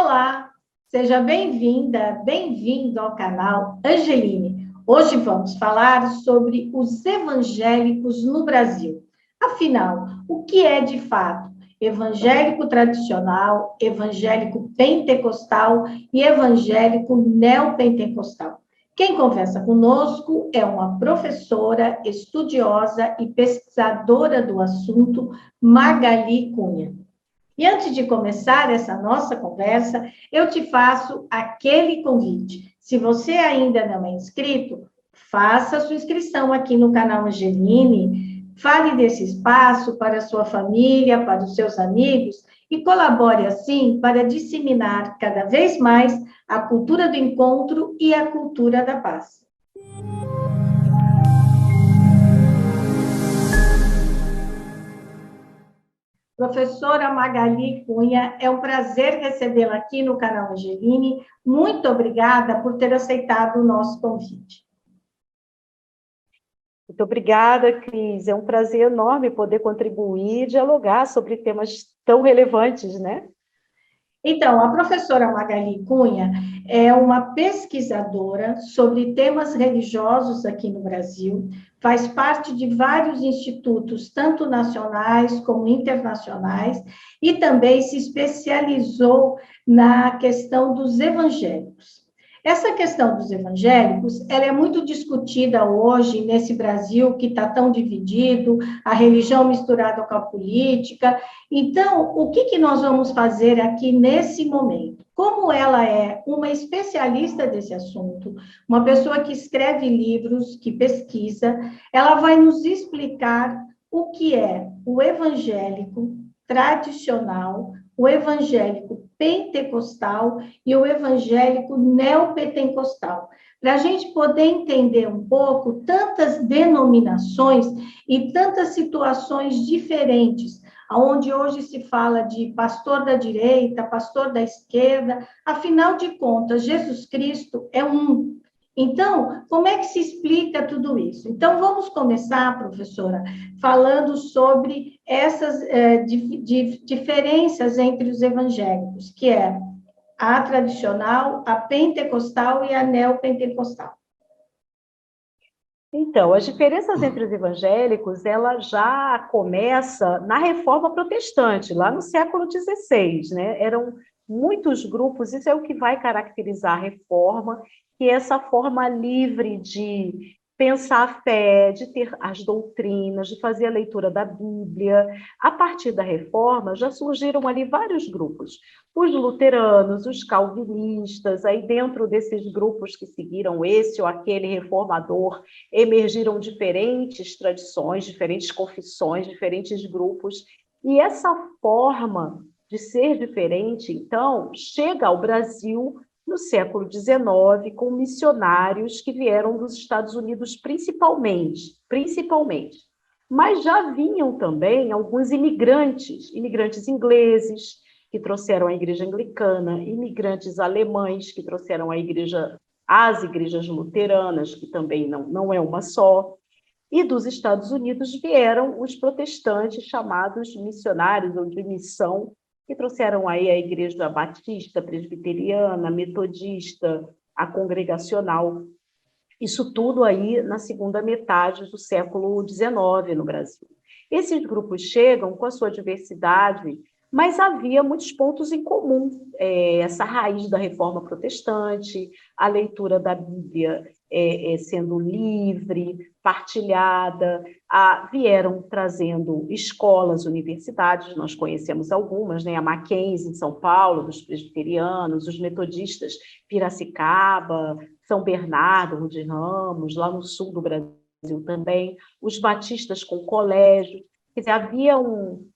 Olá, seja bem-vinda, bem-vindo ao canal Angeline. Hoje vamos falar sobre os evangélicos no Brasil. Afinal, o que é de fato evangélico tradicional, evangélico pentecostal e evangélico neopentecostal? Quem conversa conosco é uma professora, estudiosa e pesquisadora do assunto, Magali Cunha. E antes de começar essa nossa conversa, eu te faço aquele convite. Se você ainda não é inscrito, faça sua inscrição aqui no canal Angeline, fale desse espaço para a sua família, para os seus amigos e colabore assim para disseminar cada vez mais a cultura do encontro e a cultura da paz. Professora Magali Cunha, é um prazer recebê-la aqui no canal Angeline. Muito obrigada por ter aceitado o nosso convite. Muito obrigada, Cris. É um prazer enorme poder contribuir e dialogar sobre temas tão relevantes, né? Então, a professora Magali Cunha é uma pesquisadora sobre temas religiosos aqui no Brasil, faz parte de vários institutos, tanto nacionais como internacionais, e também se especializou na questão dos evangélicos. Essa questão dos evangélicos, ela é muito discutida hoje nesse Brasil que está tão dividido, a religião misturada com a política. Então, o que nós vamos fazer aqui nesse momento? Como ela é uma especialista desse assunto, uma pessoa que escreve livros, que pesquisa, ela vai nos explicar o que é o evangélico tradicional, o evangélico pentecostal e o evangélico neopentecostal, para a gente poder entender um pouco tantas denominações e tantas situações diferentes, onde hoje se fala de pastor da direita, pastor da esquerda, afinal de contas, Jesus Cristo é um. Então, como é que se explica tudo isso? Então, vamos começar, professora, falando sobre essas diferenças entre os evangélicos, que é a tradicional, a pentecostal e a neopentecostal. Então, as diferenças entre os evangélicos, ela já começa na Reforma Protestante, lá no século XVI, né? Eram muitos grupos, isso é o que vai caracterizar a Reforma, que é essa forma livre de pensar a fé, de ter as doutrinas, de fazer a leitura da Bíblia. A partir da Reforma, já surgiram ali vários grupos. Os luteranos, os calvinistas, aí dentro desses grupos que seguiram esse ou aquele reformador, emergiram diferentes tradições, diferentes confissões, diferentes grupos, e essa forma de ser diferente, então, chega ao Brasil no século XIX, com missionários que vieram dos Estados Unidos principalmente, mas já vinham também alguns imigrantes ingleses, que trouxeram a igreja anglicana, imigrantes alemães, que trouxeram as igrejas luteranas, que também não é uma só, e dos Estados Unidos vieram os protestantes chamados missionários ou de missão, que trouxeram aí a igreja batista, presbiteriana, metodista, a congregacional. Isso tudo aí na segunda metade do século XIX no Brasil. Esses grupos chegam com a sua diversidade, mas havia muitos pontos em comum. Essa raiz da Reforma Protestante, a leitura da Bíblia sendo livre, partilhada, vieram trazendo escolas, universidades, nós conhecemos algumas, né? A Mackenzie, em São Paulo, dos presbiterianos, os metodistas, Piracicaba, São Bernardo de Ramos, lá no sul do Brasil também, os batistas com colégio. Quer dizer, havia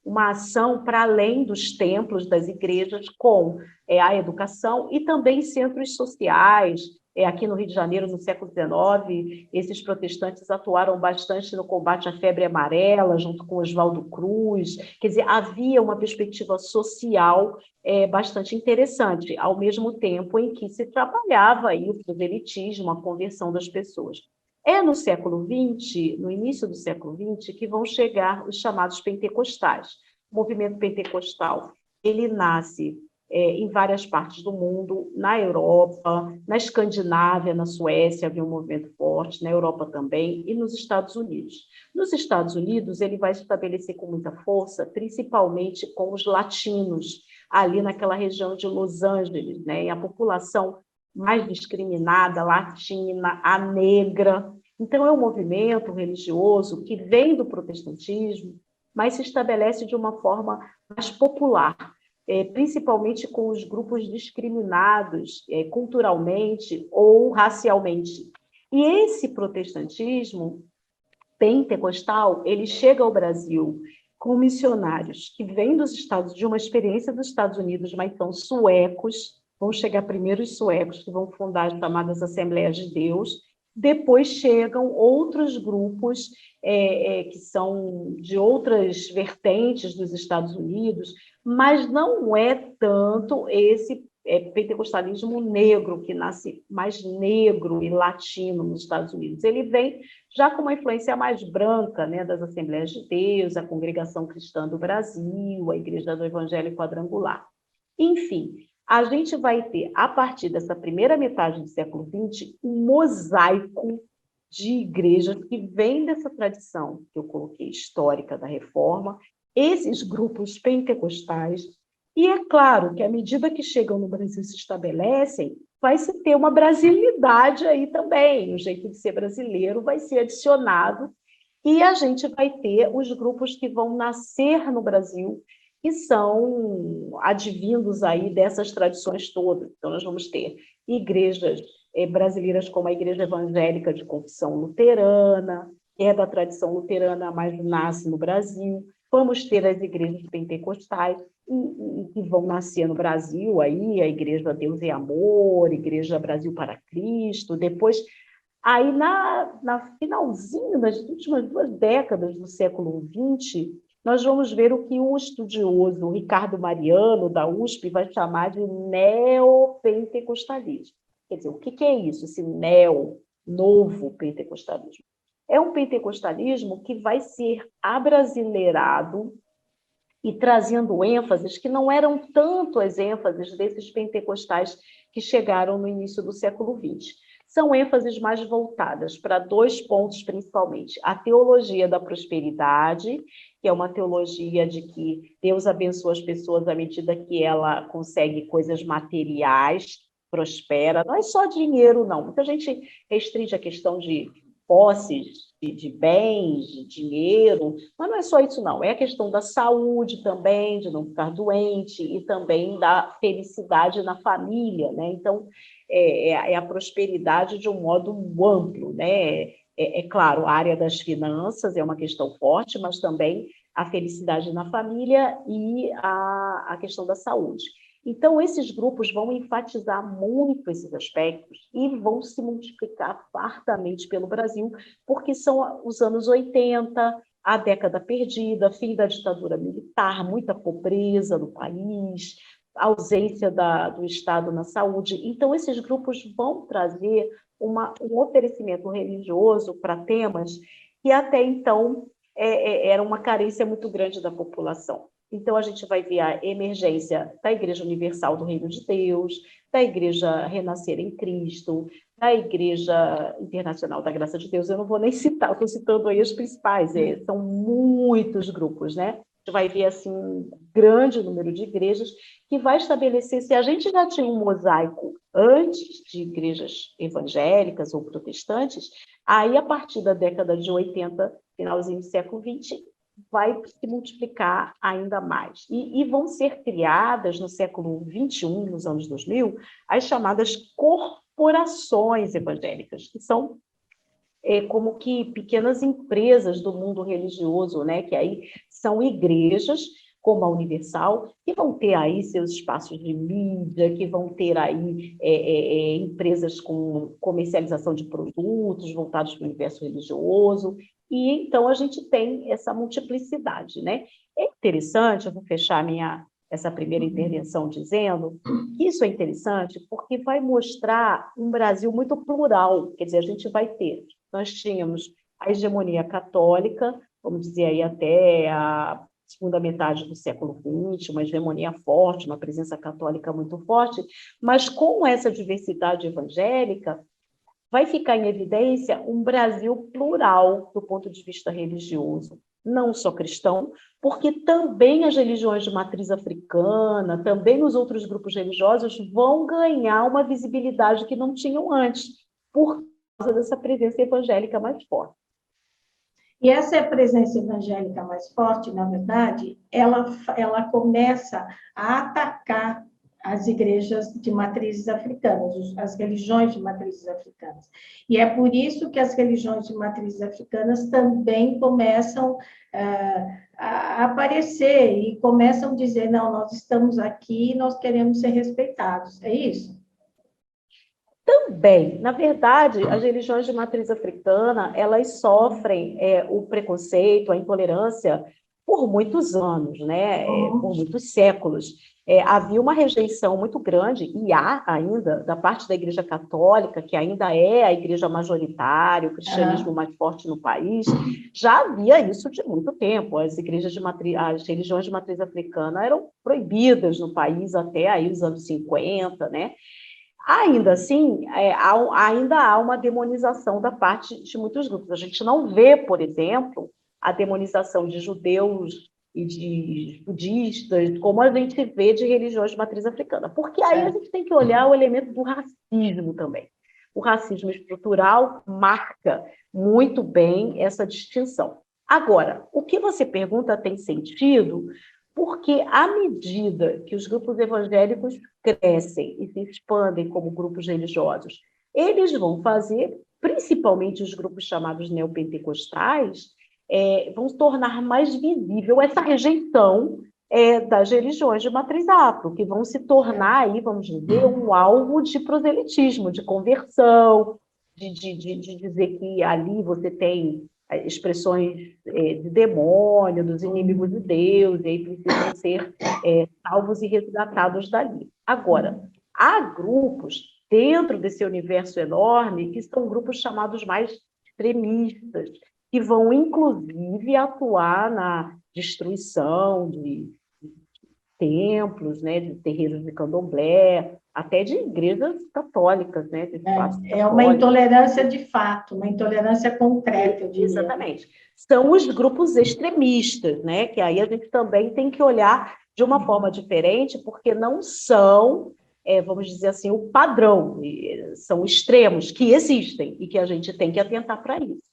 uma ação para além dos templos, das igrejas, com a educação e também centros sociais. Aqui no Rio de Janeiro, no século XIX, esses protestantes atuaram bastante no combate à febre amarela, junto com Oswaldo Cruz. Quer dizer, havia uma perspectiva social bastante interessante, ao mesmo tempo em que se trabalhava aí o proselitismo, a conversão das pessoas. É no século XX, no início do século XX, que vão chegar os chamados pentecostais. O movimento pentecostal, ele nasce em várias partes do mundo, na Europa, na Escandinávia, na Suécia havia um movimento forte, na Europa também, e nos Estados Unidos. Nos Estados Unidos, ele vai se estabelecer com muita força, principalmente com os latinos, ali naquela região de Los Angeles, né? E a população mais discriminada, latina, a negra. Então, é um movimento religioso que vem do protestantismo, mas se estabelece de uma forma mais popular, principalmente com os grupos discriminados culturalmente ou racialmente. E esse protestantismo pentecostal, ele chega ao Brasil com missionários que vêm dos Estados, de uma experiência dos Estados Unidos, mas são suecos, vão chegar primeiro os suecos, que vão fundar as chamadas Assembleias de Deus, depois chegam outros grupos que são de outras vertentes dos Estados Unidos, mas não é tanto esse pentecostalismo negro, que nasce mais negro e latino nos Estados Unidos. Ele vem já com uma influência mais branca, né, das Assembleias de Deus, a Congregação Cristã do Brasil, a Igreja do Evangelho Quadrangular. Enfim, a gente vai ter, a partir dessa primeira metade do século XX, um mosaico de igrejas que vem dessa tradição que eu coloquei histórica da Reforma, esses grupos pentecostais, e é claro que à medida que chegam no Brasil e se estabelecem, vai se ter uma brasilidade aí também, o jeito de ser brasileiro vai ser adicionado, e a gente vai ter os grupos que vão nascer no Brasil, que são advindos aí dessas tradições todas. Então, nós vamos ter igrejas brasileiras como a Igreja Evangélica de Confissão Luterana, que é da tradição luterana, mas nasce no Brasil. Vamos ter as igrejas pentecostais, que vão nascer no Brasil, aí, a Igreja Deus e Amor, Igreja Brasil para Cristo, depois... Aí, na finalzinho das últimas 2 décadas do século XX, nós vamos ver o que o estudioso Ricardo Mariano, da USP, vai chamar de neopentecostalismo. Quer dizer, o que é isso, esse novo pentecostalismo? É um pentecostalismo que vai ser abrasileirado e trazendo ênfases que não eram tanto as ênfases desses pentecostais que chegaram no início do século XX. São ênfases mais voltadas para 2 pontos, principalmente. A teologia da prosperidade, que é uma teologia de que Deus abençoa as pessoas à medida que ela consegue coisas materiais, prospera. Não é só dinheiro, não. Muita gente restringe a questão de posses, de bens, de dinheiro, mas não é só isso, não. É a questão da saúde também, de não ficar doente, e também da felicidade na família, né? Então, é a prosperidade de um modo amplo, né? É claro, a área das finanças é uma questão forte, mas também a felicidade na família e a questão da saúde. Então, esses grupos vão enfatizar muito esses aspectos e vão se multiplicar fartamente pelo Brasil, porque são os anos 80, a década perdida, fim da ditadura militar, muita pobreza no país, ausência do Estado na saúde. Então, esses grupos vão trazer um oferecimento religioso para temas que até então era uma carência muito grande da população. Então, a gente vai ver a emergência da Igreja Universal do Reino de Deus, da Igreja Renascer em Cristo, da Igreja Internacional da Graça de Deus. Eu não vou nem citar, estou citando aí os principais, são muitos grupos, né? A gente vai ver assim, um grande número de igrejas que vai estabelecer, se a gente já tinha um mosaico antes de igrejas evangélicas ou protestantes, aí, a partir da década de 80, finalzinho do século XX, vai se multiplicar ainda mais. E vão ser criadas no século XXI, nos anos 2000, as chamadas corporações evangélicas, que são como que pequenas empresas do mundo religioso, né? Que aí são igrejas, como a Universal, que vão ter aí seus espaços de mídia, que vão ter aí empresas com comercialização de produtos voltados para o universo religioso, e então a gente tem essa multiplicidade, né? É interessante, eu vou fechar essa primeira intervenção dizendo que isso é interessante porque vai mostrar um Brasil muito plural, quer dizer, a gente vai ter, nós tínhamos a hegemonia católica, vamos dizer aí até a segunda metade do século XX, uma hegemonia forte, uma presença católica muito forte, mas com essa diversidade evangélica, vai ficar em evidência um Brasil plural do ponto de vista religioso, não só cristão, porque também as religiões de matriz africana, também os outros grupos religiosos vão ganhar uma visibilidade que não tinham antes, por causa dessa presença evangélica mais forte. E essa presença evangélica mais forte, na verdade, ela começa a atacar as igrejas de matrizes africanas, as religiões de matrizes africanas. E é por isso que as religiões de matrizes africanas também começam a aparecer e começam a dizer, não, nós estamos aqui, nós queremos ser respeitados. É isso? Também, na verdade, as religiões de matriz africana, elas sofrem o preconceito, a intolerância por muitos anos, né? Por muitos séculos. Havia uma rejeição muito grande, e há ainda, da parte da Igreja Católica, que ainda é a igreja majoritária, o cristianismo mais forte no país, já havia isso de muito tempo. As religiões de matriz africana eram proibidas no país até aí os anos 50, né? Ainda assim, ainda há uma demonização da parte de muitos grupos. A gente não vê, por exemplo, a demonização de judeus e de budistas, como a gente vê de religiões de matriz africana. Porque aí a gente tem que olhar o elemento do racismo também. O racismo estrutural marca muito bem essa distinção. Agora, o que você pergunta tem sentido, porque à medida que os grupos evangélicos crescem e se expandem como grupos religiosos, eles vão fazer, principalmente os grupos chamados neopentecostais, vão tornar mais visível essa rejeição das religiões de matriz afro, que vão se tornar, aí, vamos dizer, um alvo de proselitismo, de conversão, de dizer que ali você tem expressões de demônio, dos inimigos de Deus, e aí precisam ser salvos e resgatados dali. Agora, há grupos dentro desse universo enorme que são grupos chamados mais extremistas, que vão, inclusive, atuar na destruição de templos, né, de terreiros de candomblé, até de igrejas católicas, né? É uma intolerância de fato, uma intolerância concreta, eu diria. Exatamente. São os grupos extremistas, né? Que aí a gente também tem que olhar de uma forma diferente, porque não são, vamos dizer assim, o padrão, são extremos que existem e que a gente tem que atentar para isso.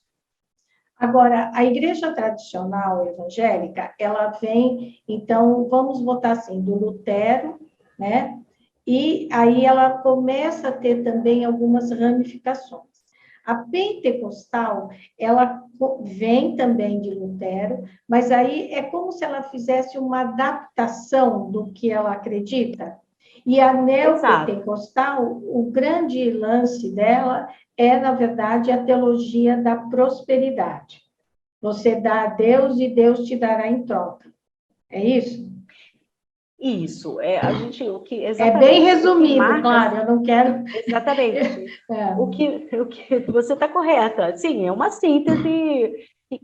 Agora, a igreja tradicional evangélica, ela vem, então, vamos botar assim, do Lutero, né? E aí ela começa a ter também algumas ramificações. A pentecostal, ela vem também de Lutero, mas aí é como se ela fizesse uma adaptação do que ela acredita. E a neopentecostal, o grande lance dela na verdade, a teologia da prosperidade. Você dá a Deus e Deus te dará em troca. É isso? Isso, é bem resumido, claro, eu não quero... Exatamente. O que você está correta. Sim, é uma síntese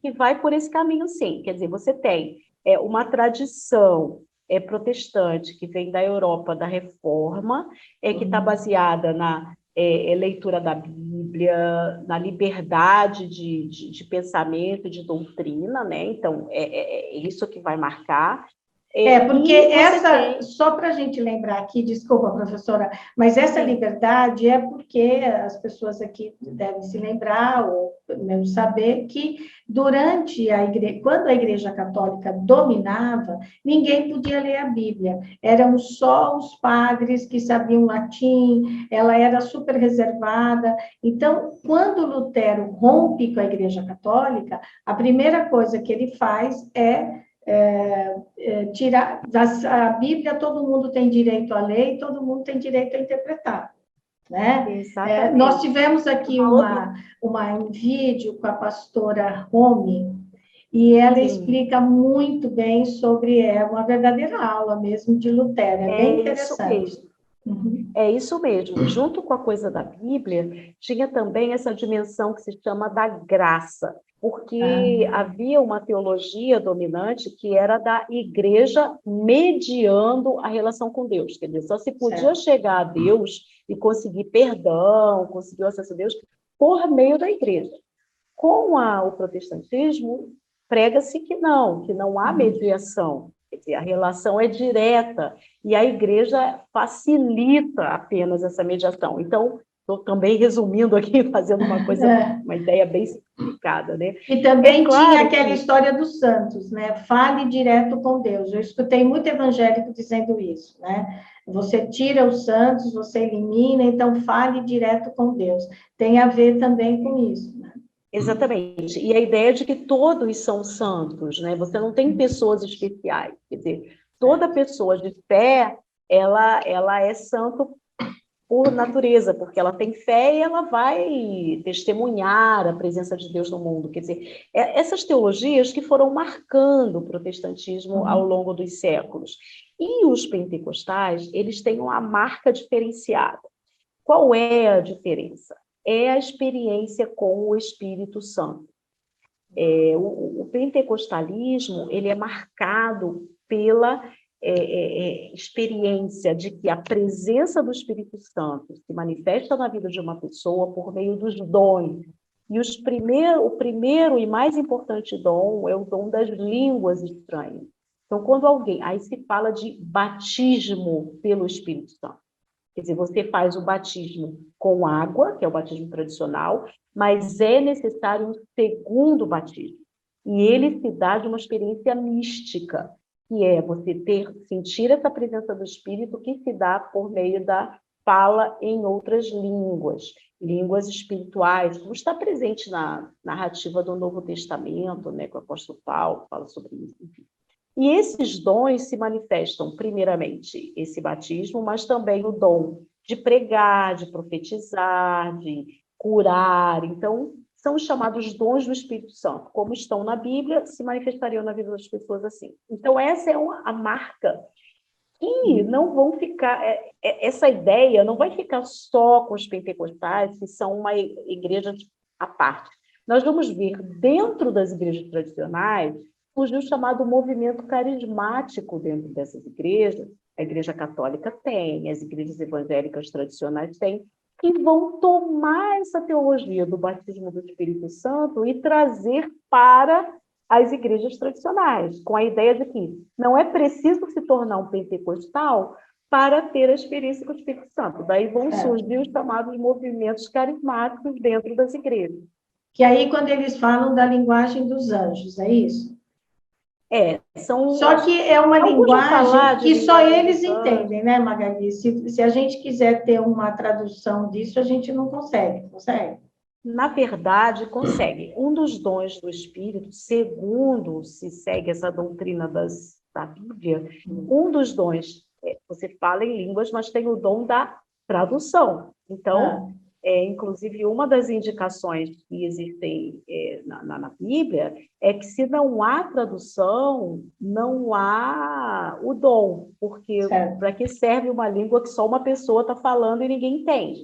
que vai por esse caminho, sim. Quer dizer, você tem uma tradição protestante que vem da Europa, da Reforma, que está baseada na leitura da Bíblia, na liberdade de pensamento, de doutrina, né? Então, é isso que vai marcar. Porque só para a gente lembrar aqui, desculpa, professora, mas essa liberdade é porque as pessoas aqui devem se lembrar, ou pelo menos saber, que durante quando a Igreja Católica dominava, ninguém podia ler a Bíblia, eram só os padres que sabiam latim, ela era super reservada. Então, quando Lutero rompe com a Igreja Católica, a primeira coisa que ele faz tirar a Bíblia, todo mundo tem direito a ler e todo mundo tem direito a interpretar, né? Nós tivemos aqui um vídeo com a pastora Romy, e ela explica muito bem sobre uma verdadeira aula mesmo de Lutero, bem interessante. Isso mesmo. É isso mesmo. Junto com a coisa da Bíblia, tinha também essa dimensão que se chama da graça. porque havia uma teologia dominante que era da igreja mediando a relação com Deus. Quer dizer, só se podia chegar a Deus e conseguir perdão, conseguir o acesso a Deus por meio da igreja. Com o protestantismo, prega-se que não há mediação. Quer dizer, a relação é direta e a igreja facilita apenas essa mediação. Então, estou também resumindo aqui, fazendo uma ideia bem simplificada, né? E também tinha aquela história dos santos, né? Fale direto com Deus. Eu escutei muito evangélico dizendo isso, né? Você tira os santos, você elimina, então fale direto com Deus. Tem a ver também com isso, né? Exatamente. E a ideia de que todos são santos, né? Você não tem pessoas especiais. Quer dizer, toda pessoa de fé, ela é santo por natureza, porque ela tem fé e ela vai testemunhar a presença de Deus no mundo. Quer dizer, essas teologias que foram marcando o protestantismo ao longo dos séculos. E os pentecostais, eles têm uma marca diferenciada. Qual é a diferença? É a experiência com o Espírito Santo. O pentecostalismo, ele é marcado pela experiência de que a presença do Espírito Santo se manifesta na vida de uma pessoa por meio dos dons. E o primeiro e mais importante dom é o dom das línguas estranhas. Então, quando aí se fala de batismo pelo Espírito Santo. Quer dizer, você faz o batismo com água, que é o batismo tradicional, mas é necessário um segundo batismo. E ele se dá de uma experiência mística, que é você sentir essa presença do Espírito que se dá por meio da fala em outras línguas espirituais, como está presente na narrativa do Novo Testamento, né, que o apóstolo Paulo fala sobre isso, enfim. E esses dons se manifestam, primeiramente, esse batismo, mas também o dom de pregar, de profetizar, de curar. Então, são os chamados dons do Espírito Santo. Como estão na Bíblia, se manifestariam na vida das pessoas assim. Então, essa é a marca. E não vão ficar... Essa ideia não vai ficar só com os pentecostais, que são uma igreja à parte. Nós vamos ver, dentro das igrejas tradicionais, surgiu o chamado movimento carismático dentro dessas igrejas. A Igreja Católica tem, as igrejas evangélicas tradicionais têm, que vão tomar essa teologia do batismo do Espírito Santo e trazer para as igrejas tradicionais, com a ideia de que não é preciso se tornar um pentecostal para ter a experiência com o Espírito Santo. Daí vão surgir os chamados movimentos carismáticos dentro das igrejas. Que aí, quando eles falam da linguagem dos anjos, é isso? Só que é uma linguagem que só eles entendem, né, Magali? Se a gente quiser ter uma tradução disso, a gente não consegue. Na verdade, consegue. Um dos dons do Espírito, segundo se segue essa doutrina da Bíblia, um dos dons, você fala em línguas, mas tem o dom da tradução. Então, inclusive, uma das indicações que existem na Bíblia é que se não há tradução, não há o dom, porque para que serve uma língua que só uma pessoa está falando e ninguém entende?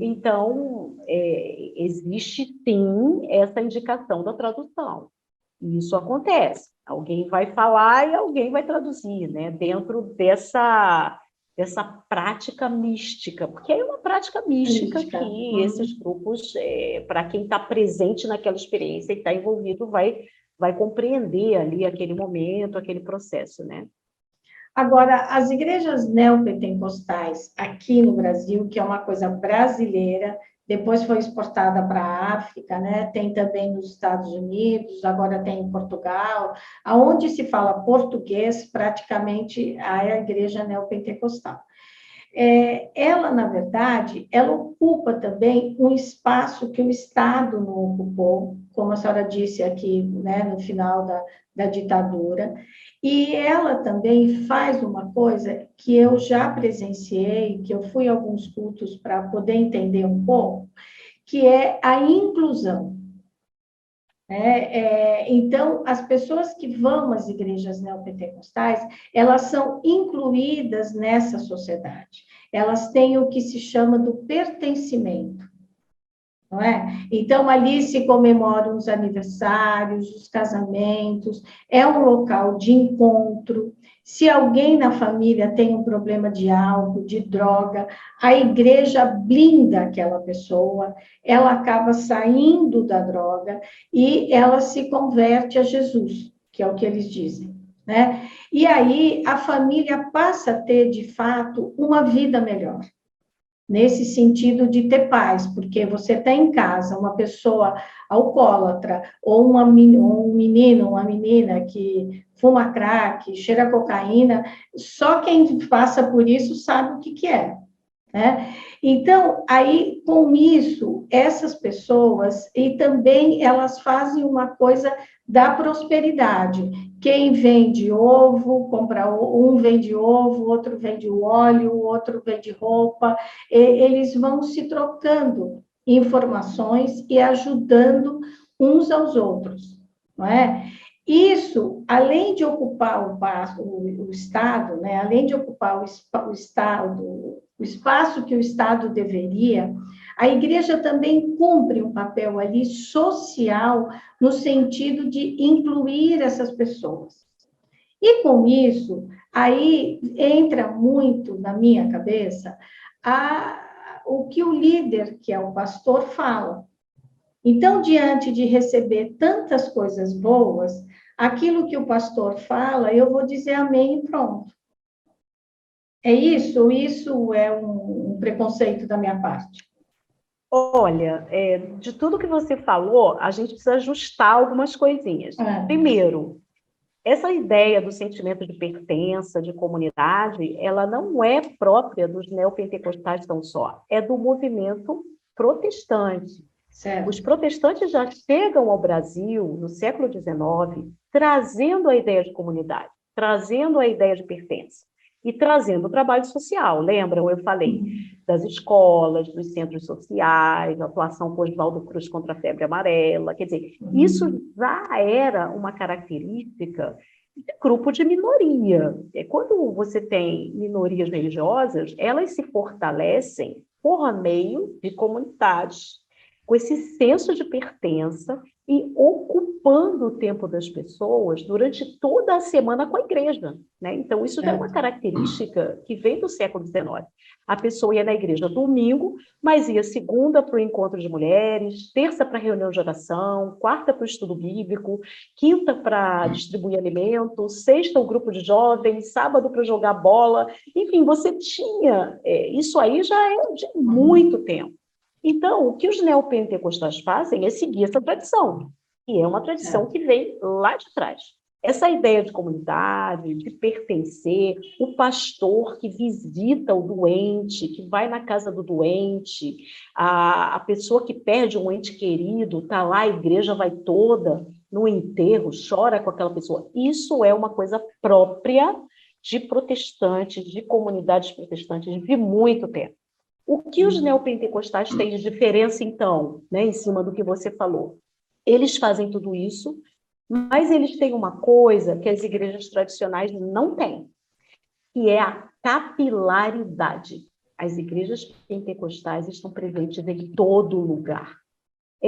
Então, existe sim essa indicação da tradução. E isso acontece. Alguém vai falar e alguém vai traduzir, né? Dentro dessa prática mística, porque é uma prática mística que esses grupos, para quem está presente naquela experiência e está envolvido, vai compreender ali aquele momento, aquele processo, né? Agora, as igrejas neopentecostais aqui no Brasil, que é uma coisa brasileira, depois foi exportada para a África, né? Tem também nos Estados Unidos, agora tem em Portugal, aonde se fala português, praticamente a igreja neopentecostal. Ela, na verdade, ela ocupa também um espaço que o Estado não ocupou, como a senhora disse aqui, né, no final da ditadura, e ela também faz uma coisa que eu já presenciei, que eu fui a alguns cultos para poder entender um pouco, que é a inclusão. Então, as pessoas que vão às igrejas neopentecostais, elas são incluídas nessa sociedade. Elas têm o que se chama do pertencimento. não é? Então, ali se comemoram os aniversários, os casamentos, é um local de encontro. Se alguém na família tem um problema de álcool, de droga, a igreja blinda aquela pessoa, ela acaba saindo da droga e ela se converte a Jesus, que é o que eles dizem, né? E aí a família passa a ter, de fato, uma vida melhor nesse sentido de ter paz, porque você está em casa, uma pessoa alcoólatra, ou um menino, uma menina que fuma crack, cheira cocaína, só quem passa por isso sabe o que, que é. Né? Então, aí, com isso, essas pessoas, e também elas fazem uma coisa da prosperidade. Quem vende ovo, compra um vende ovo, outro vende o óleo, o outro vende roupa, eles vão se trocando informações e ajudando uns aos outros, não é? Isso, além de ocupar o Estado, né, além de ocupar o Estado, o espaço que o Estado deveria, a igreja também cumpre um papel ali social, no sentido de incluir essas pessoas. E com isso, aí entra muito na minha cabeça o que o líder, que é o pastor, fala. Então, diante de receber tantas coisas boas, aquilo que o pastor fala, eu vou dizer amém e pronto. É isso? Isso é um preconceito da minha parte. Olha, de tudo que você falou, a gente precisa ajustar algumas coisinhas. Primeiro, essa ideia do sentimento de pertença, de comunidade, ela não é própria dos neopentecostais tão só, é do movimento protestante. Certo. Os protestantes já chegam ao Brasil no século XIX trazendo a ideia de comunidade, trazendo a ideia de pertença e trazendo o trabalho social. Lembram? Eu falei das escolas, dos centros sociais, a atuação com Oswaldo Cruz contra a febre amarela. Quer dizer, isso já era uma característica de grupo de minoria. Quando você tem minorias religiosas, elas se fortalecem por meio de comunidades, com esse senso de pertença e ocupando o tempo das pessoas durante toda a semana com a igreja, né? Então, isso já é uma característica que vem do século XIX. A pessoa ia na igreja domingo, mas ia segunda para o encontro de mulheres, terça para a reunião de oração, quarta para o estudo bíblico, quinta para distribuir alimento, sexta o grupo de jovens, sábado para jogar bola. Enfim, você tinha... isso aí já é de muito tempo. Então, o que os neopentecostais fazem é seguir essa tradição, que é uma tradição que vem lá de trás. Essa ideia de comunidade, de pertencer, o pastor que visita o doente, que vai na casa do doente, a pessoa que perde um ente querido, está lá, a igreja vai toda no enterro, chora com aquela pessoa. Isso é uma coisa própria de protestantes, de comunidades protestantes de muito tempo. O que os neopentecostais têm de diferença, então, né, em cima do que você falou? Eles fazem tudo isso, mas eles têm uma coisa que as igrejas tradicionais não têm, que é a capilaridade. As igrejas pentecostais estão presentes em todo lugar.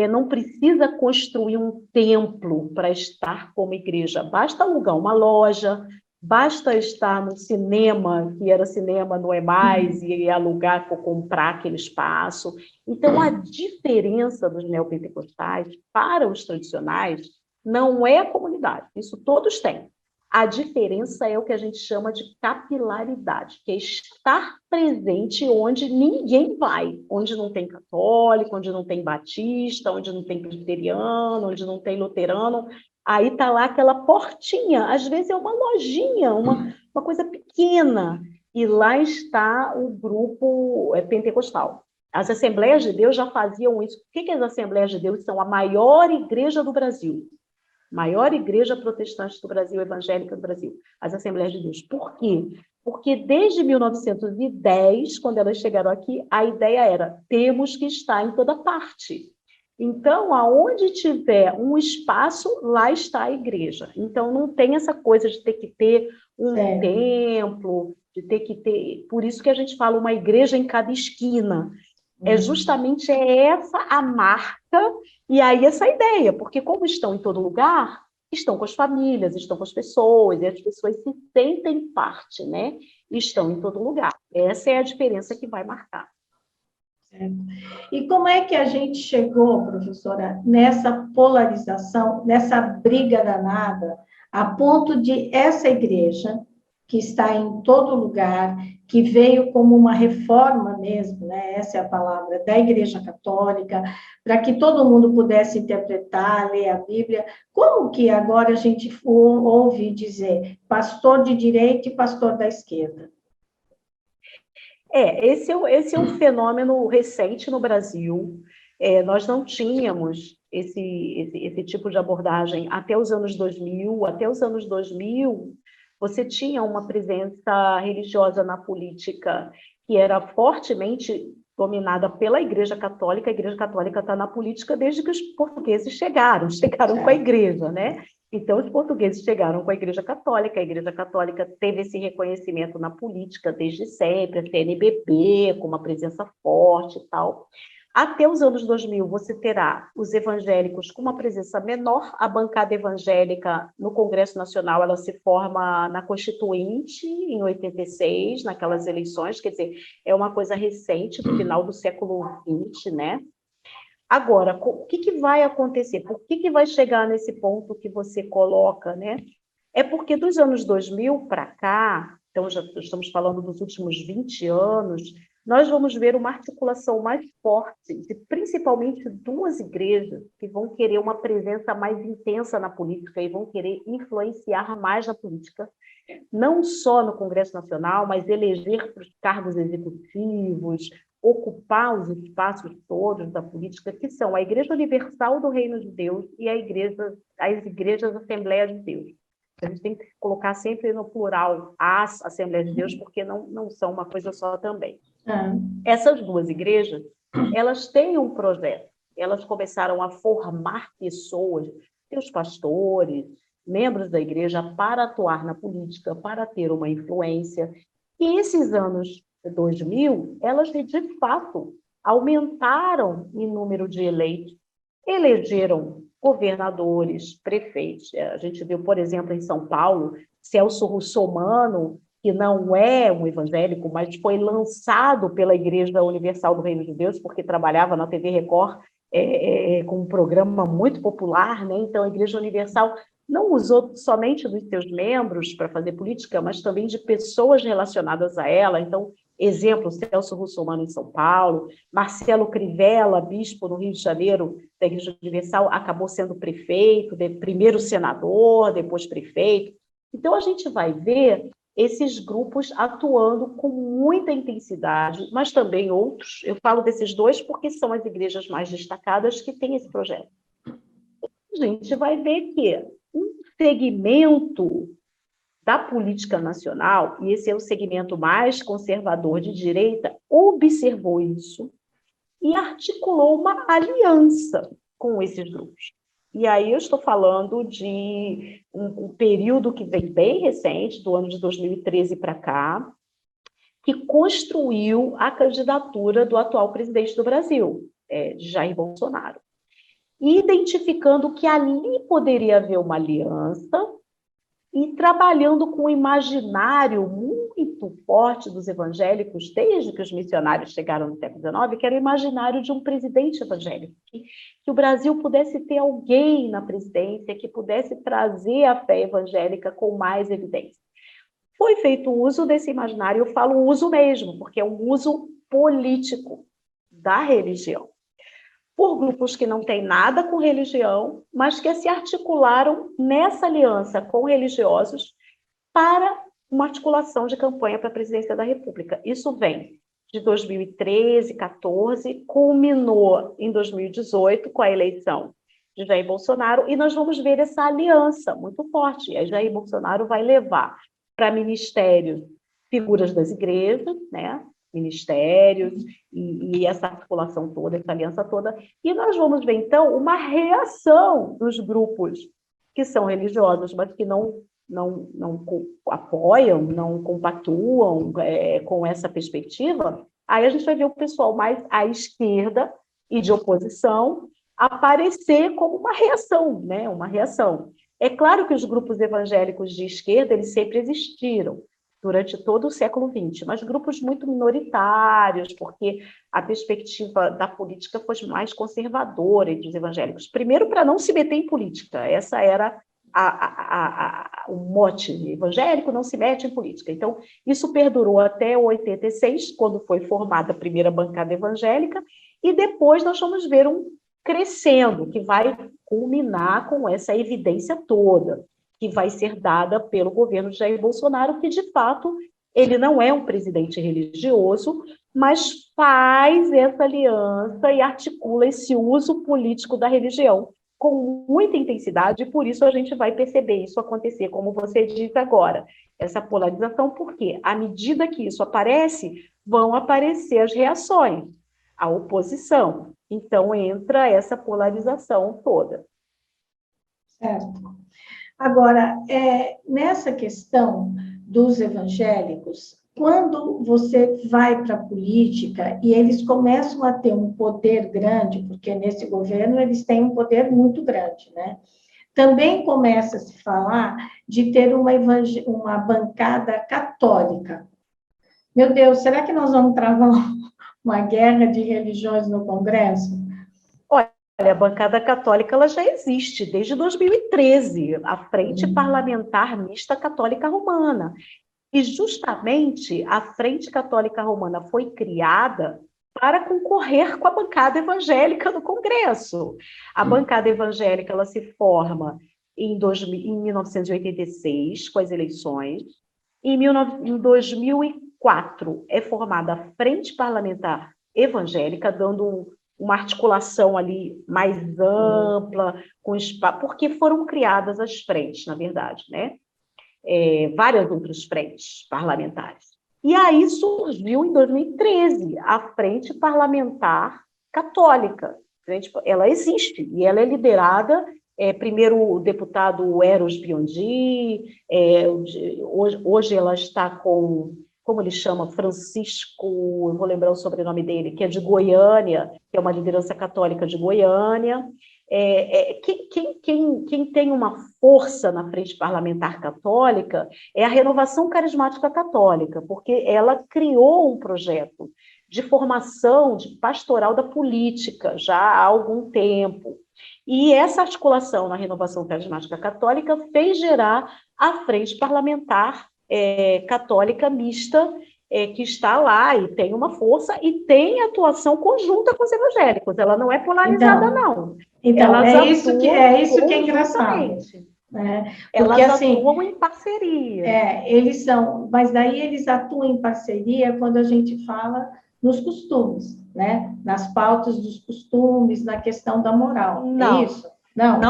Não precisa construir um templo para estar como igreja, basta alugar uma loja, basta estar no cinema, que era cinema, não é mais, e alugar ou comprar aquele espaço. Então, a diferença dos neopentecostais para os tradicionais não é a comunidade, isso todos têm. A diferença é o que a gente chama de capilaridade, que é estar presente onde ninguém vai, onde não tem católico, onde não tem batista, onde não tem presbiteriano, onde não tem luterano. Aí está lá aquela portinha, às vezes é uma lojinha, uma coisa pequena, e lá está o grupo pentecostal. As Assembleias de Deus já faziam isso. O que as Assembleias de Deus são? A maior igreja do Brasil. Maior igreja protestante do Brasil, evangélica do Brasil, as Assembleias de Deus. Por quê? Porque desde 1910, quando elas chegaram aqui, a ideia era, temos que estar em toda parte. Então, aonde tiver um espaço, lá está a igreja. Então, não tem essa coisa de ter que ter um templo, de ter que ter... Por isso que a gente fala uma igreja em cada esquina. É justamente essa a marca, e aí essa ideia, porque como estão em todo lugar, estão com as famílias, estão com as pessoas, e as pessoas se sentem parte, né? Estão em todo lugar. Essa é a diferença que vai marcar. Certo. E como é que a gente chegou, professora, nessa polarização, nessa briga danada, a ponto de essa igreja, que está em todo lugar, que veio como uma reforma mesmo, né? Essa é a palavra, da Igreja Católica, para que todo mundo pudesse interpretar, ler a Bíblia, como que agora a gente ouve dizer pastor de direita e pastor da esquerda? Esse é um fenômeno recente no Brasil. Nós não tínhamos esse tipo de abordagem até os anos 2000. Até os anos 2000, você tinha uma presença religiosa na política que era fortemente dominada pela Igreja Católica. A Igreja Católica está na política desde que os portugueses chegaram com a Igreja, né? Então, os portugueses chegaram com a Igreja Católica teve esse reconhecimento na política desde sempre, a CNBB, com uma presença forte e tal. Até os anos 2000, você terá os evangélicos com uma presença menor. A bancada evangélica no Congresso Nacional, ela se forma na Constituinte, em 86, naquelas eleições, quer dizer, é uma coisa recente, do final do século XX, né? Agora, o que vai acontecer? Por que vai chegar nesse ponto que você coloca, né? É porque dos anos 2000 para cá, então já estamos falando dos últimos 20 anos, nós vamos ver uma articulação mais forte de principalmente duas igrejas que vão querer uma presença mais intensa na política e vão querer influenciar mais na política, não só no Congresso Nacional, mas eleger para os cargos executivos, ocupar os espaços todos da política, que são a Igreja Universal do Reino de Deus e as igrejas Assembleia de Deus. A gente tem que colocar sempre no plural as Assembleias de Deus, porque não são uma coisa só também. Essas duas igrejas, elas têm um projeto, elas começaram a formar pessoas, seus pastores, membros da igreja, para atuar na política, para ter uma influência. E esses anos 2000, elas, de fato, aumentaram em número de eleitos, elegeram governadores, prefeitos. A gente viu, por exemplo, em São Paulo, Celso Russomano, que não é um evangélico, mas foi lançado pela Igreja Universal do Reino de Deus, porque trabalhava na TV Record com um programa muito popular, né? Então, a Igreja Universal não usou somente dos seus membros para fazer política, mas também de pessoas relacionadas a ela. Então, exemplo, Celso Russomano em São Paulo, Marcelo Crivella, bispo no Rio de Janeiro, da Igreja Universal, acabou sendo prefeito, primeiro senador, depois prefeito. Então, a gente vai ver esses grupos atuando com muita intensidade, mas também outros. Eu falo desses dois porque são as igrejas mais destacadas que têm esse projeto. A gente vai ver que um segmento da política nacional, e esse é o segmento mais conservador de direita, observou isso e articulou uma aliança com esses grupos. E aí eu estou falando de um período que vem bem recente, do ano de 2013 para cá, que construiu a candidatura do atual presidente do Brasil, de Jair Bolsonaro, identificando que ali poderia haver uma aliança e trabalhando com o imaginário muito forte dos evangélicos, desde que os missionários chegaram no século XIX, que era o imaginário de um presidente evangélico, que o Brasil pudesse ter alguém na presidência que pudesse trazer a fé evangélica com mais evidência. Foi feito uso desse imaginário, eu falo uso mesmo, porque é um uso político da religião, por grupos que não têm nada com religião, mas que se articularam nessa aliança com religiosos para uma articulação de campanha para a presidência da República. Isso vem de 2013, 2014, culminou em 2018 com a eleição de Jair Bolsonaro, e nós vamos ver essa aliança muito forte. E Jair Bolsonaro vai levar para ministérios figuras das igrejas, né? Ministérios e essa articulação toda, essa aliança toda. E nós vamos ver, então, uma reação dos grupos que são religiosos, mas que não apoiam, não compactuam com essa perspectiva, Aí a gente vai ver o pessoal mais à esquerda e de oposição aparecer como uma reação, né? Uma reação. É claro que os grupos evangélicos de esquerda, eles sempre existiram durante todo o século XX, mas grupos muito minoritários, porque a perspectiva da política foi mais conservadora entre os evangélicos. Primeiro, para não se meter em política, essa era o mote evangélico, não se mete em política. Então, isso perdurou até 86, quando foi formada a primeira bancada evangélica, e depois nós vamos ver um crescendo, que vai culminar com essa evidência toda, que vai ser dada pelo governo de Jair Bolsonaro, que, de fato, ele não é um presidente religioso, mas faz essa aliança e articula esse uso político da religião com muita intensidade, e por isso a gente vai perceber isso acontecer, como você disse agora, essa polarização, porque à medida que isso aparece, vão aparecer as reações, a oposição. Então, entra essa polarização toda. Certo. Agora, nessa questão dos evangélicos, quando você vai para a política e eles começam a ter um poder grande, porque nesse governo eles têm um poder muito grande, né? Também começa a se falar de ter uma bancada católica. Meu Deus, será que nós vamos travar uma guerra de religiões no Congresso? Olha, a bancada católica ela já existe desde 2013, a Frente Parlamentar Mista Católica Romana. E justamente a Frente Católica Romana foi criada para concorrer com a bancada evangélica no Congresso. A bancada evangélica ela se forma em 1986, com as eleições. Em 2004 é formada a Frente Parlamentar Evangélica, dando uma articulação ali mais ampla, porque foram criadas as frentes, na verdade, né? Várias outras frentes parlamentares. E aí surgiu, em 2013, a Frente Parlamentar Católica. Ela existe, e ela é liderada, primeiro o deputado Eros Biondi, hoje ela está com, como ele chama, Francisco, eu vou lembrar o sobrenome dele, que é de Goiânia, que é uma liderança católica de Goiânia. Quem tem uma força na Frente Parlamentar Católica é a Renovação Carismática Católica, porque ela criou um projeto de formação de pastoral da política já há algum tempo. E essa articulação na Renovação Carismática Católica fez gerar a Frente Parlamentar Católica Mista, que está lá e tem uma força e tem atuação conjunta com os evangélicos. Ela não é polarizada, não. Então, elas isso que é engraçado. Né? Porque, elas assim, atuam em parceria. Eles são, mas daí eles atuam em parceria quando a gente fala nos costumes, né? Nas pautas dos costumes, na questão da moral. Não. É isso? Não.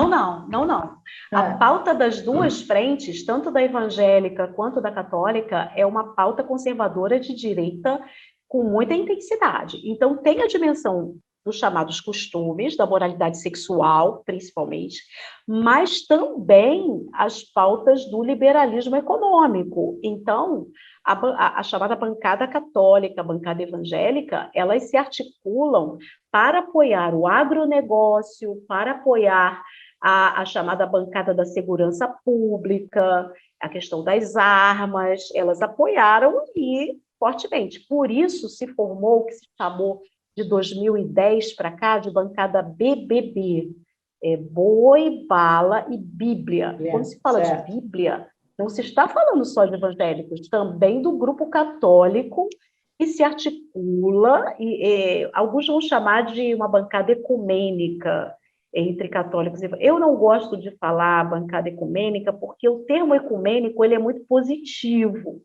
A pauta das duas frentes, tanto da evangélica quanto da católica, é uma pauta conservadora de direita com muita intensidade. Então, tem a dimensão dos chamados costumes, da moralidade sexual, principalmente, mas também as pautas do liberalismo econômico. Então, a chamada bancada católica, a bancada evangélica, elas se articulam para apoiar o agronegócio, para apoiar a chamada bancada da segurança pública, a questão das armas, elas apoiaram e fortemente. Por isso se formou o que se chamou de 2010 para cá de bancada BBB, Boi, Bala e Bíblia. Quando se fala de Bíblia, não se está falando só de evangélicos, também do grupo católico que se articula, e alguns vão chamar de uma bancada ecumênica entre católicos e evangélicos. Eu não gosto de falar bancada ecumênica, porque o termo ecumênico ele é muito positivo.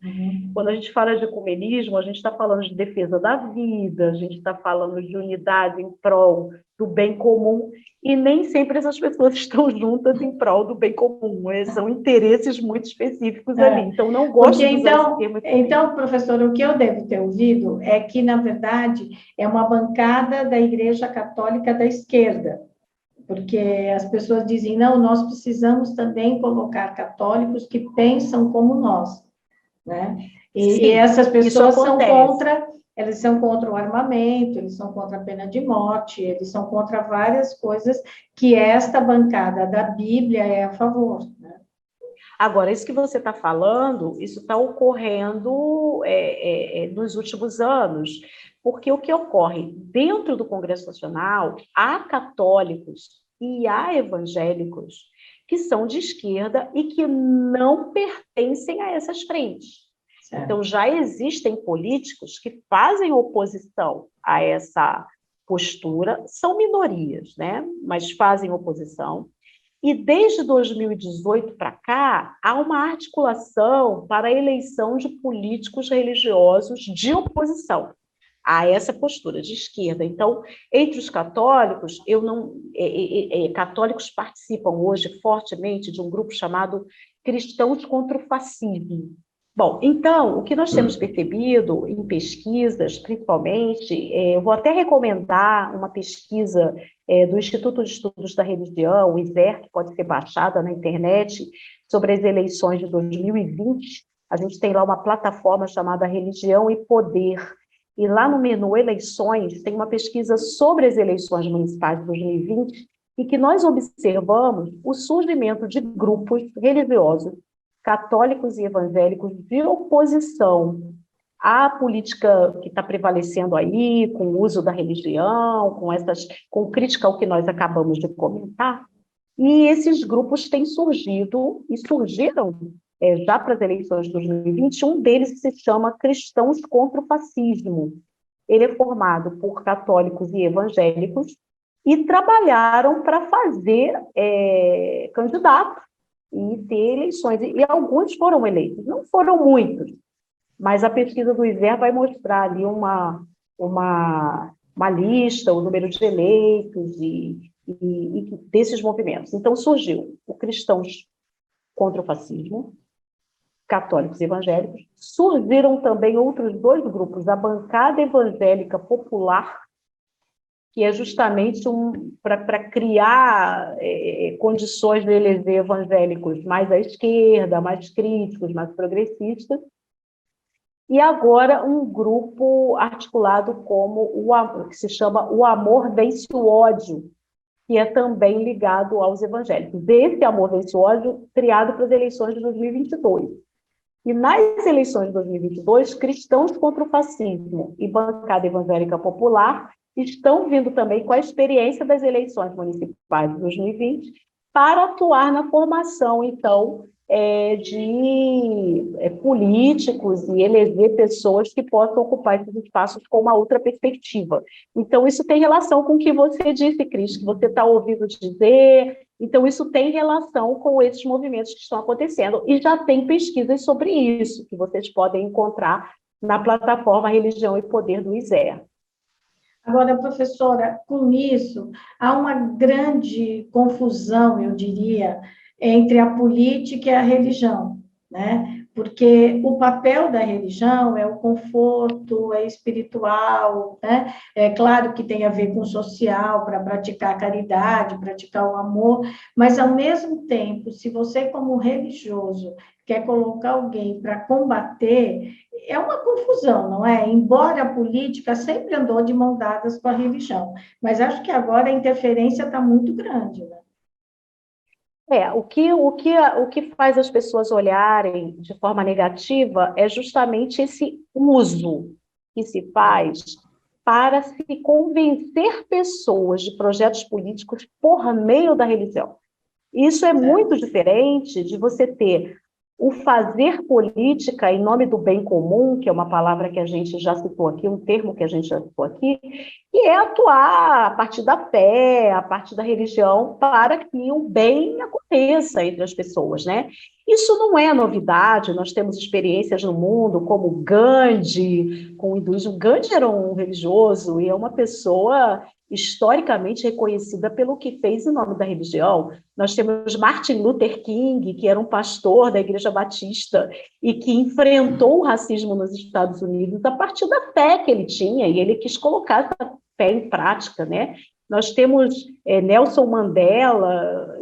Quando a gente fala de ecumenismo, a gente está falando de defesa da vida, a gente está falando de unidade em prol do bem comum, e nem sempre essas pessoas estão juntas em prol do bem comum, são interesses muito específicos ali, então não gosto de usar esse termo. Então, professor, o que eu devo ter ouvido é que, na verdade, é uma bancada da Igreja Católica da esquerda, porque as pessoas dizem, não, nós precisamos também colocar católicos que pensam como nós, né? E essas pessoas são contra eles são contra o armamento, eles são contra a pena de morte, eles são contra várias coisas que esta bancada da Bíblia é a favor, né? Agora, isso que você está falando, isso está ocorrendo nos últimos anos, porque o que ocorre dentro do Congresso Nacional, há católicos e há evangélicos que são de esquerda e que não pertencem a essas frentes. Certo. Então, já existem políticos que fazem oposição a essa postura, são minorias, né? Mas fazem oposição. E desde 2018 para cá, há uma articulação para a eleição de políticos religiosos de oposição a essa postura de esquerda. Então, entre os católicos, católicos participam hoje fortemente de um grupo chamado Cristãos contra o Fascismo. Bom, então, o que nós temos percebido em pesquisas, principalmente, eu vou até recomendar uma pesquisa do Instituto de Estudos da Religião, o ISER, que pode ser baixada na internet, sobre as eleições de 2020. A gente tem lá uma plataforma chamada Religião e Poder, e lá no menu Eleições tem uma pesquisa sobre as eleições municipais de 2020, e que nós observamos o surgimento de grupos religiosos católicos e evangélicos de oposição à política que está prevalecendo aí, com o uso da religião, com crítica ao que nós acabamos de comentar. E esses grupos têm surgido, e surgiram já para as eleições de 2020, um deles se chama Cristãos contra o Fascismo. Ele é formado por católicos e evangélicos e trabalharam para fazer candidatos e ter eleições, e alguns foram eleitos, não foram muitos, mas a pesquisa do ISER vai mostrar ali uma lista, o número de eleitos e desses movimentos. Então surgiu o Cristãos contra o Fascismo, católicos e evangélicos, surgiram também outros dois grupos, a Bancada Evangélica Popular, que é justamente para criar condições de eleger evangélicos mais à esquerda, mais críticos, mais progressistas, e agora um grupo articulado que se chama O Amor Vence o Ódio, que é também ligado aos evangélicos. Esse Amor Vence o Ódio, criado para as eleições de 2022. E nas eleições de 2022, Cristãos contra o Fascismo e Bancada Evangélica Popular estão vindo também com a experiência das eleições municipais de 2020 para atuar na formação, então, de políticos e eleger pessoas que possam ocupar esses espaços com uma outra perspectiva. Então, isso tem relação com o que você disse, Cris, que você está ouvindo dizer. Então, isso tem relação com esses movimentos que estão acontecendo. E já tem pesquisas sobre isso, que vocês podem encontrar na plataforma Religião e Poder do ISER. Agora, professora, com isso, há uma grande confusão, eu diria, entre a política e a religião, né? Porque o papel da religião é o conforto, é espiritual, né? É claro que tem a ver com o social, para praticar a caridade, praticar o amor, mas, ao mesmo tempo, se você, como religioso, quer colocar alguém para combater, é uma confusão, não é? Embora a política sempre andou de mão dadas com a religião, mas acho que agora a interferência está muito grande, né? O que faz as pessoas olharem de forma negativa é justamente esse uso que se faz para se convencer pessoas de projetos políticos por meio da religião. Isso é muito diferente de você ter o fazer política em nome do bem comum, que é uma palavra que a gente já citou aqui, um termo que a gente já citou aqui, que é atuar a partir da fé, a partir da religião, para que o bem aconteça entre as pessoas, né? Isso não é novidade, nós temos experiências no mundo, como Gandhi, com o hinduísmo. Gandhi era um religioso e é uma pessoa historicamente reconhecida pelo que fez em nome da religião. Nós temos Martin Luther King, que era um pastor da Igreja Batista e que enfrentou o racismo nos Estados Unidos a partir da fé que ele tinha, e ele quis colocar essa fé em prática, né? Nós temos Nelson Mandela,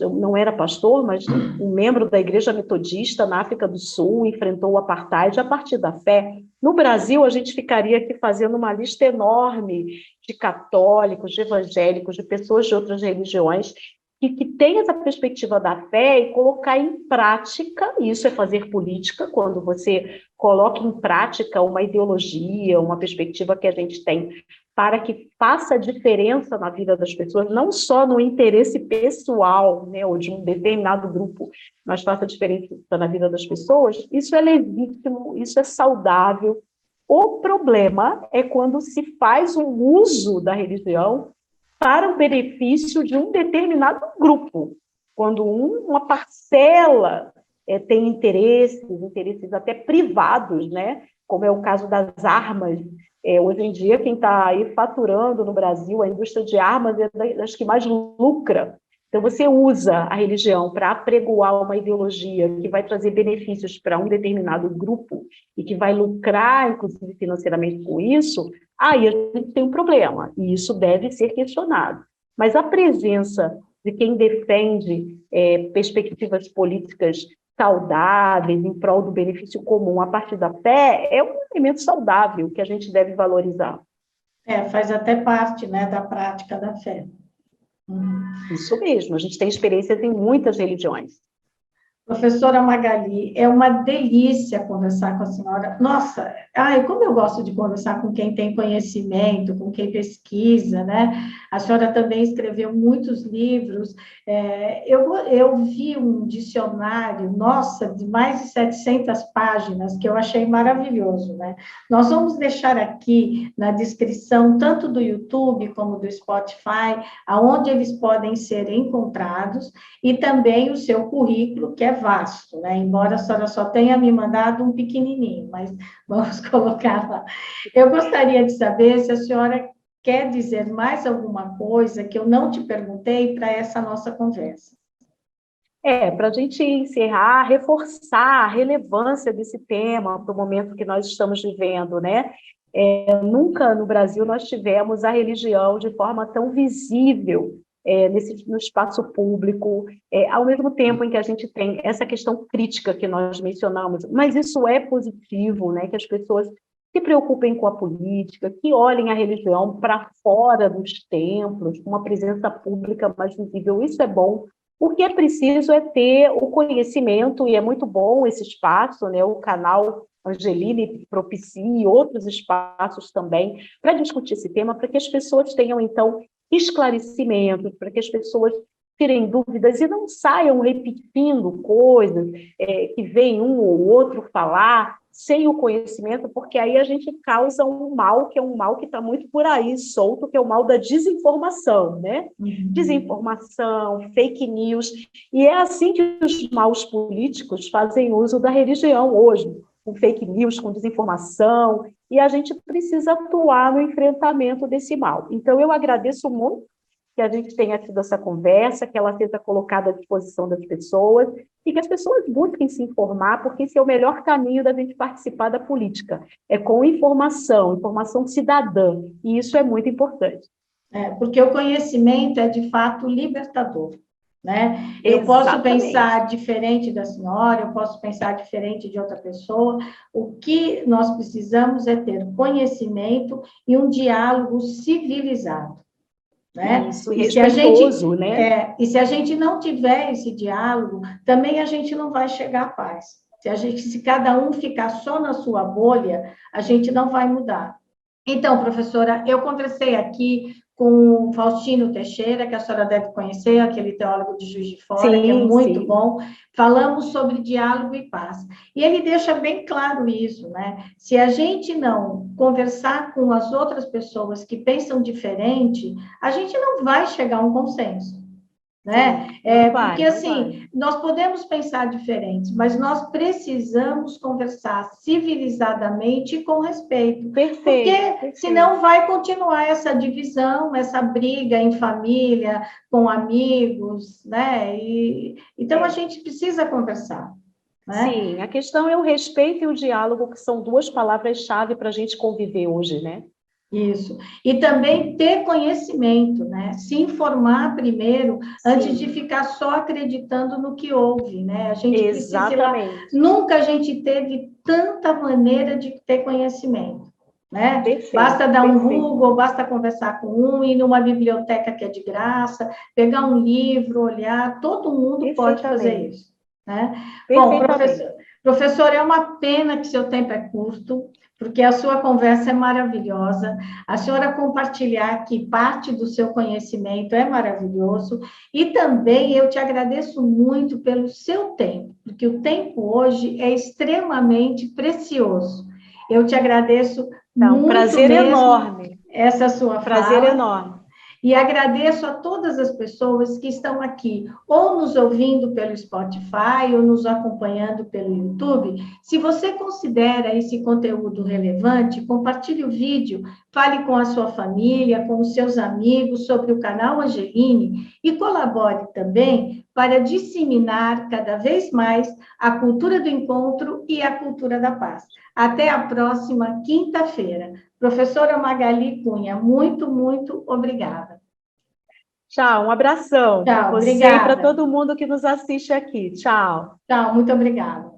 não era pastor, mas um membro da Igreja Metodista na África do Sul, enfrentou o apartheid a partir da fé. No Brasil, a gente ficaria aqui fazendo uma lista enorme de católicos, de evangélicos, de pessoas de outras religiões, que tem essa perspectiva da fé e colocar em prática, e isso é fazer política, quando você coloca em prática uma ideologia, uma perspectiva que a gente tem, para que faça diferença na vida das pessoas, não só no interesse pessoal, né, ou de um determinado grupo, mas faça diferença na vida das pessoas, isso é legítimo, isso é saudável. O problema é quando se faz um uso da religião para o benefício de um determinado grupo, quando uma parcela tem interesses até privados, né? Como é o caso das armas. Hoje em dia, quem está aí faturando no Brasil, a indústria de armas é das que mais lucra. Então, você usa a religião para apregoar uma ideologia que vai trazer benefícios para um determinado grupo e que vai lucrar, inclusive, financeiramente com isso, aí a gente tem um problema, e isso deve ser questionado. Mas a presença de quem defende perspectivas políticas saudáveis, em prol do benefício comum a partir da fé, é um elemento saudável que a gente deve valorizar. Faz até parte, né, da prática da fé. Isso mesmo, a gente tem experiências em muitas religiões. Professora Magali, é uma delícia conversar com a senhora. Nossa, como eu gosto de conversar com quem tem conhecimento, com quem pesquisa, né? A senhora também escreveu muitos livros. Eu vi um dicionário, nossa, de mais de 700 páginas, que eu achei maravilhoso, né? Nós vamos deixar aqui na descrição, tanto do YouTube como do Spotify, aonde eles podem ser encontrados, e também o seu currículo, que é vasto, né? Embora a senhora só tenha me mandado um pequenininho, mas vamos colocar lá. Eu gostaria de saber se a senhora quer dizer mais alguma coisa que eu não te perguntei para essa nossa conversa. Para a gente encerrar, reforçar a relevância desse tema para o momento que nós estamos vivendo, né? Nunca no Brasil nós tivemos a religião de forma tão visível no espaço público, ao mesmo tempo em que a gente tem essa questão crítica que nós mencionamos, mas isso é positivo, né, que as pessoas se preocupem com a política, que olhem a religião para fora dos templos, com uma presença pública mais visível, isso é bom. O que é preciso é ter o conhecimento, e é muito bom esse espaço, né, o canal Angeline propicia e outros espaços também para discutir esse tema, para que as pessoas tenham, então, esclarecimentos, para que as pessoas tirem dúvidas e não saiam repetindo coisas que vem um ou outro falar sem o conhecimento, porque aí a gente causa um mal, que é um mal que está muito por aí, solto, que é o mal da desinformação, né? Desinformação, fake news, e é assim que os maus políticos fazem uso da religião hoje, com fake news, com desinformação, e a gente precisa atuar no enfrentamento desse mal. Então, eu agradeço muito que a gente tenha tido essa conversa, que ela seja colocada à disposição das pessoas, e que as pessoas busquem se informar, porque esse é o melhor caminho da gente participar da política, com informação cidadã, e isso é muito importante. Porque o conhecimento é, de fato, libertador. Né? Eu posso pensar diferente da senhora, eu posso pensar diferente de outra pessoa. O que nós precisamos é ter conhecimento e um diálogo civilizado. Né? Isso, e respeitoso, né? E se a gente não tiver esse diálogo, também a gente não vai chegar à paz. Se cada um ficar só na sua bolha, a gente não vai mudar. Então, professora, eu conversei aqui com o Faustino Teixeira, que a senhora deve conhecer, aquele teólogo de Juiz de Fora, que é muito bom. Falamos sobre diálogo e paz. E ele deixa bem claro isso, né? Se a gente não conversar com as outras pessoas que pensam diferente, a gente não vai chegar a um consenso. Né? Porque, assim, nós podemos pensar diferente, mas nós precisamos conversar civilizadamente e com respeito. Porque senão vai continuar essa divisão, essa briga em família, com amigos, né? Então, a gente precisa conversar. Né? Sim, a questão é o respeito e o diálogo, que são duas palavras-chave para a gente conviver hoje, né? Isso. E também ter conhecimento, né? Se informar primeiro, antes de ficar só acreditando no que ouve, né? A gente precisa ir lá. Nunca a gente teve tanta maneira de ter conhecimento, né? Perfeito, basta dar um Google, basta conversar com um, ir numa biblioteca que é de graça, pegar um livro, olhar, todo mundo pode fazer isso, né? Bom, professor, é uma pena que seu tempo é curto, porque a sua conversa é maravilhosa, a senhora compartilhar aqui parte do seu conhecimento é maravilhoso, e também eu te agradeço muito pelo seu tempo, porque o tempo hoje é extremamente precioso. Eu te agradeço muito prazer mesmo enorme. Essa sua prazer fala. Enorme. E agradeço a todas as pessoas que estão aqui, ou nos ouvindo pelo Spotify, ou nos acompanhando pelo YouTube. Se você considera esse conteúdo relevante, compartilhe o vídeo, fale com a sua família, com os seus amigos sobre o canal Angeline e colabore também para disseminar cada vez mais a cultura do encontro e a cultura da paz. Até a próxima quinta-feira. Professora Magali Cunha, muito, muito obrigada. Tchau, um abração para você e para todo mundo que nos assiste aqui. Tchau. Tchau, muito obrigada.